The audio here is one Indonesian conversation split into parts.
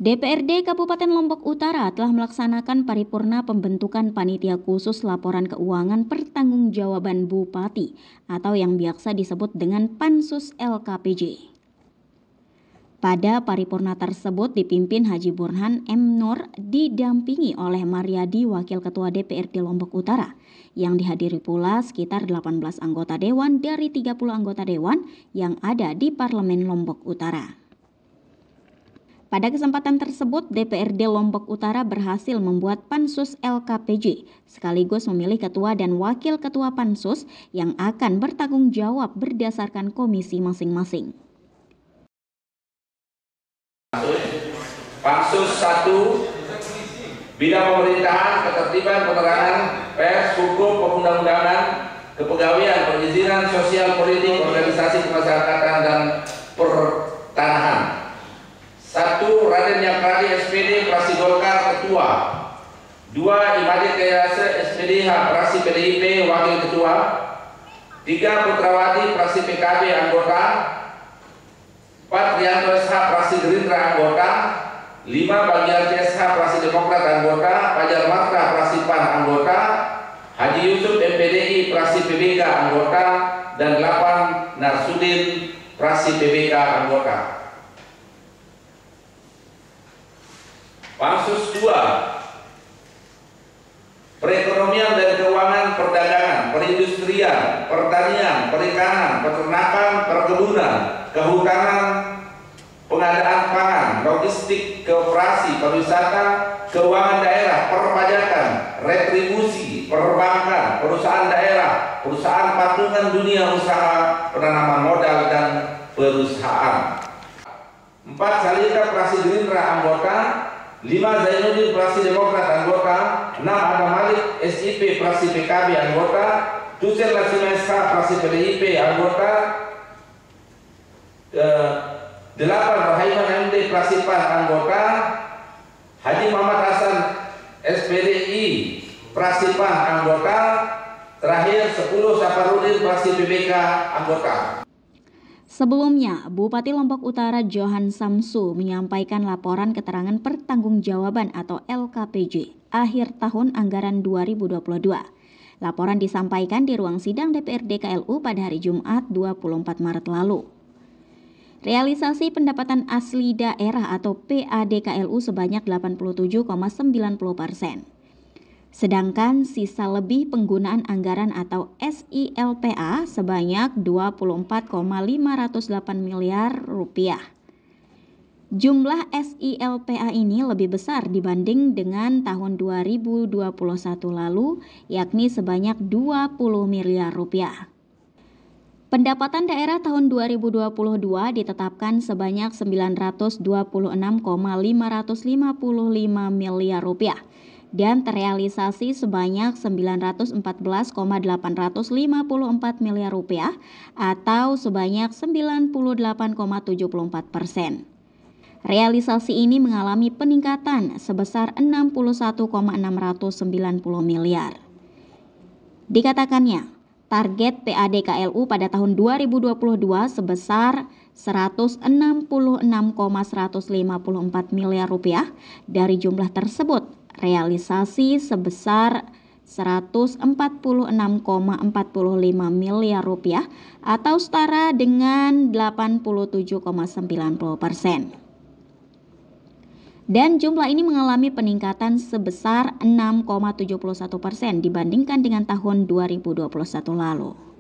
DPRD Kabupaten Lombok Utara telah melaksanakan paripurna pembentukan panitia khusus laporan keuangan pertanggungjawaban Bupati atau yang biasa disebut dengan Pansus LKPJ. Pada paripurna tersebut dipimpin Haji Burhan M. Nur didampingi oleh Mariadi Wakil Ketua DPRD Lombok Utara yang dihadiri pula sekitar 18 anggota dewan dari 30 anggota dewan yang ada di Parlemen Lombok Utara. Pada kesempatan tersebut, DPRD Lombok Utara berhasil membuat Pansus LKPJ, sekaligus memilih ketua dan wakil ketua Pansus yang akan bertanggung jawab berdasarkan komisi masing-masing. Pansus 1, bidang pemerintahan, ketertiban, penerangan, pers, hukum, perundang-undangan, kepegawaian, perizinan, sosial, politik, organisasi kemasyarakatan, dan pertanahan. 1. Raden Yakradi SPD Praksi Golkar Ketua. 2. Imade Kayase SPDH Praksi PDIP Wakil Ketua. 3. Putrawati Praksi PKB Anggota. 4. Rianto SH Praksi Gerindra Anggota. 5. Bagian SH Praksi Demokrat Anggota. Fajar Marta Praksi PAN Anggota. Haji Yusuf MPDI Praksi PBK Anggota. Dan 8. Narsudin Praksi PBK Anggota. Pansus 2, perekonomian dan keuangan, perdagangan, perindustrian, pertanian, perikanan, peternakan, perkebunan, kehutanan, pengadaan pangan, logistik, koperasi, pariwisata, keuangan daerah, perpajakan, retribusi, perbankan, perusahaan daerah, perusahaan patungan dunia usaha, penanaman modal, dan perusahaan. 4. Salika Praksi Gerindra Anggota. 5. Zainuddin Praksi Demokrat Anggota. 6. Adam Malik SIP Praksi PKB Anggota. 7. Lasima SH Praksi PDIP Anggota. 8. Rahaiman MD Praksi PAN Anggota. Haji Muhammad Hasan SPDI Praksi PAN Anggota. Terakhir 10. Saparudin Praksi PBK Anggota. Sebelumnya, Bupati Lombok Utara Johan Samsu menyampaikan laporan keterangan pertanggungjawaban atau LKPJ akhir tahun anggaran 2022. Laporan disampaikan di ruang sidang DPRD KLU pada hari Jumat 24 Maret lalu. Realisasi pendapatan asli daerah atau PAD KLU sebanyak 87,90%. Sedangkan sisa lebih penggunaan anggaran atau SILPA sebanyak 24,508 miliar rupiah. Jumlah SILPA ini lebih besar dibanding dengan tahun 2021 lalu, yakni sebanyak 20 miliar rupiah. Pendapatan daerah tahun 2022 ditetapkan sebanyak 926,555 miliar rupiah. Dan terrealisasi sebanyak 914,854 miliar rupiah atau sebanyak 98,74%. Realisasi ini mengalami peningkatan sebesar 61,690 miliar. Dikatakannya, target PAD KLU pada tahun 2022 sebesar 166,154 miliar rupiah. Dari jumlah tersebut, realisasi sebesar 146,45 miliar rupiah atau setara dengan 87,90%. Dan jumlah ini mengalami peningkatan sebesar 6,71% dibandingkan dengan tahun 2021 lalu.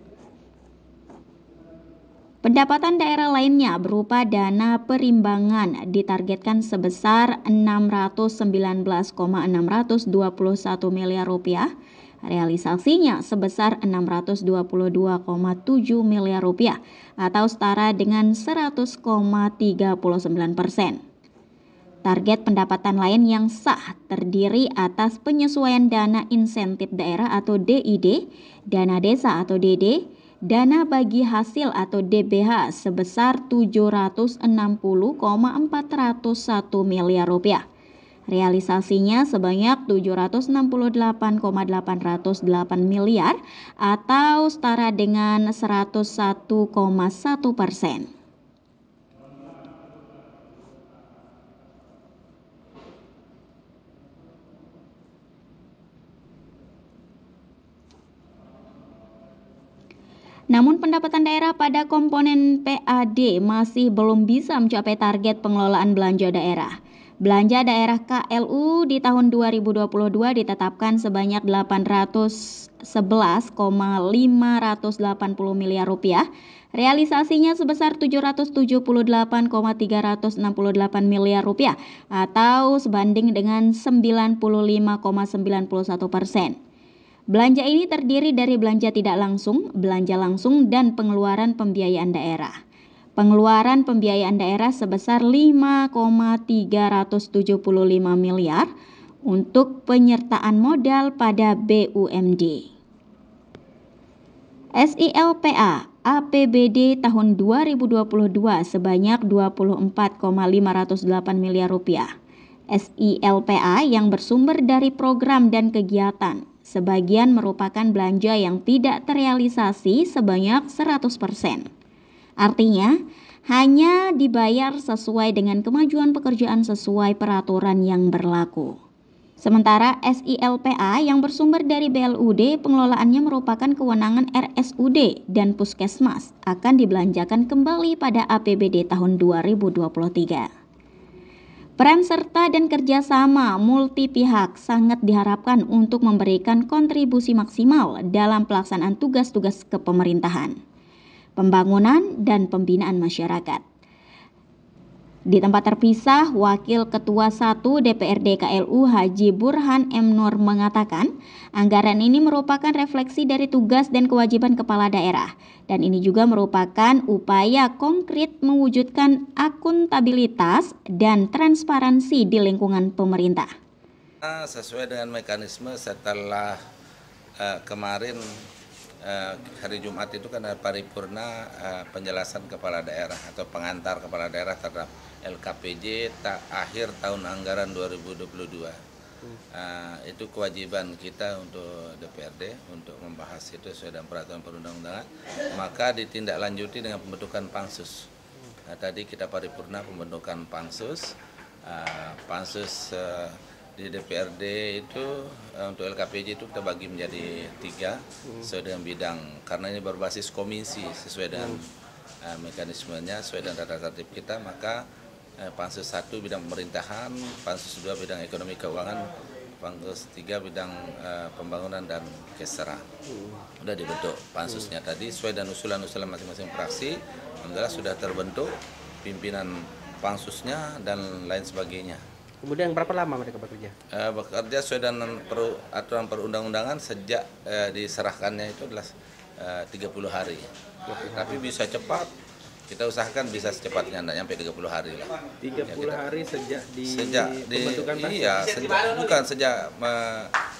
Pendapatan daerah lainnya berupa dana perimbangan ditargetkan sebesar 619,621 miliar rupiah. Realisasinya sebesar 622,7 miliar rupiah atau setara dengan 100,39%. Target pendapatan lain yang sah terdiri atas penyesuaian dana insentif daerah atau DID, dana desa atau DD, dana bagi hasil atau DBH sebesar 760,401 miliar rupiah. Realisasinya sebanyak 768,808 miliar atau setara dengan 101,1%. Namun pendapatan daerah pada komponen PAD masih belum bisa mencapai target pengelolaan belanja daerah. Belanja daerah KLU di tahun 2022 ditetapkan sebanyak 811,580 miliar rupiah. Realisasinya sebesar 778,368 miliar rupiah atau sebanding dengan 95,91%. Belanja ini terdiri dari belanja tidak langsung, belanja langsung, dan pengeluaran pembiayaan daerah. Pengeluaran pembiayaan daerah sebesar 5,375 miliar untuk penyertaan modal pada BUMD. SILPA APBD tahun 2022 sebanyak 24,508 miliar rupiah. SILPA yang bersumber dari program dan kegiatan. Sebagian merupakan belanja yang tidak terrealisasi sebanyak 100%. Artinya, hanya dibayar sesuai dengan kemajuan pekerjaan sesuai peraturan yang berlaku. Sementara SILPA yang bersumber dari BLUD, pengelolaannya merupakan kewenangan RSUD dan Puskesmas, akan dibelanjakan kembali pada APBD tahun 2023. Peran serta dan kerjasama multi pihak sangat diharapkan untuk memberikan kontribusi maksimal dalam pelaksanaan tugas-tugas kepemerintahan, pembangunan, dan pembinaan masyarakat. Di tempat terpisah, Wakil Ketua 1 DPRD KLU Haji Burhan M. Nur mengatakan, anggaran ini merupakan refleksi dari tugas dan kewajiban kepala daerah, dan ini juga merupakan upaya konkret mewujudkan akuntabilitas dan transparansi di lingkungan pemerintah. Sesuai dengan mekanisme setelah kemarin hari Jumat itu kan ada paripurna penjelasan kepala daerah atau pengantar kepala daerah terhadap LKPJ akhir tahun anggaran 2022. Itu kewajiban kita untuk DPRD untuk membahas itu sesuai dengan peraturan perundang-undangan, maka ditindaklanjuti dengan pembentukan pansus. Tadi kita paripurna pembentukan pansus. Di DPRD itu untuk LKPJ itu kita bagi menjadi 3 sesuai dengan bidang, karena ini berbasis komisi sesuai dengan mekanismenya sesuai dengan tata tertib kita, maka pansus 1 bidang pemerintahan, pansus 2 bidang ekonomi keuangan, pansus 3 bidang pembangunan dan kesejahteraan. Sudah dibentuk pansusnya tadi sesuai dengan usulan-usulan masing-masing fraksi. Alhamdulillah sudah terbentuk pimpinan pansusnya dan lain sebagainya. Kemudian berapa lama mereka bekerja? Bekerja sesuai dengan aturan perundang-undangan sejak diserahkannya itu adalah 30 hari. Tapi bisa cepat, kita usahakan bisa secepatnya, tidak sampai 30 hari lah. 30 hari sejak pembentukan pansus? Iya, sejak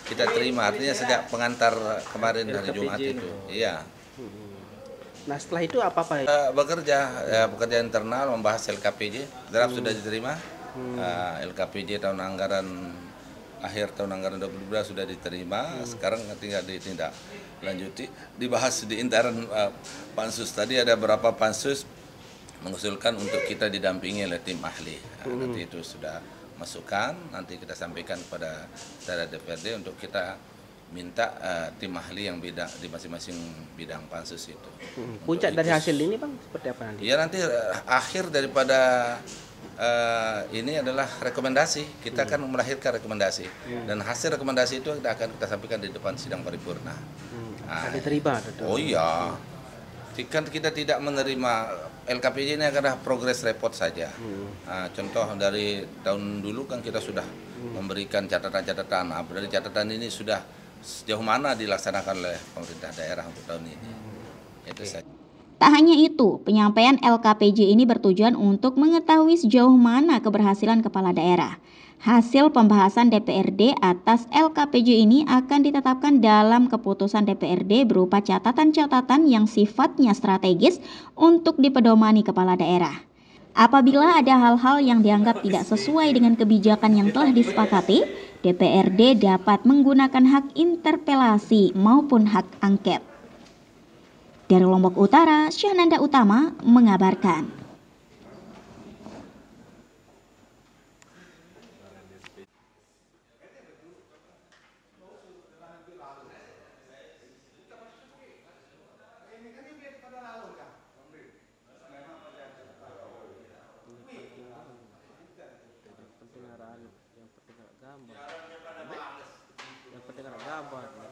kita terima, artinya sejak pengantar kemarin hari Jumat itu. Iya. Nah setelah itu apa-apa? Bekerja internal, membahas LKPJ, draft sudah diterima. LKPJ tahun anggaran akhir tahun anggaran 2022 sudah diterima. Sekarang tinggal ditindaklanjuti, dibahas di intern pansus. Tadi ada beberapa pansus mengusulkan untuk kita didampingi oleh tim ahli. Nanti itu sudah masukan, nanti kita sampaikan kepada DPRD untuk kita minta tim ahli yang bidang di masing-masing bidang pansus itu. Puncak dari hasil ini Bang seperti apa nanti? Ya nanti akhir daripada ini adalah rekomendasi. Kita akan melahirkan rekomendasi dan hasil rekomendasi itu akan kita sampaikan di depan sidang paripurna. Diterima? Oh iya, kan kita tidak menerima LKPJ ini adalah progress report saja. Contoh dari tahun dulu kan kita sudah memberikan catatan-catatan. Dari catatan ini sudah sejauh mana dilaksanakan oleh pemerintah daerah untuk tahun ini. Itu saja. Tak hanya itu, penyampaian LKPJ ini bertujuan untuk mengetahui sejauh mana keberhasilan kepala daerah. Hasil pembahasan DPRD atas LKPJ ini akan ditetapkan dalam keputusan DPRD berupa catatan-catatan yang sifatnya strategis untuk dipedomani kepala daerah. Apabila ada hal-hal yang dianggap tidak sesuai dengan kebijakan yang telah disepakati, DPRD dapat menggunakan hak interpelasi maupun hak angket. Dari Lombok Utara, Syahnanda Utama mengabarkan. gambar. Yang penting ada gambar.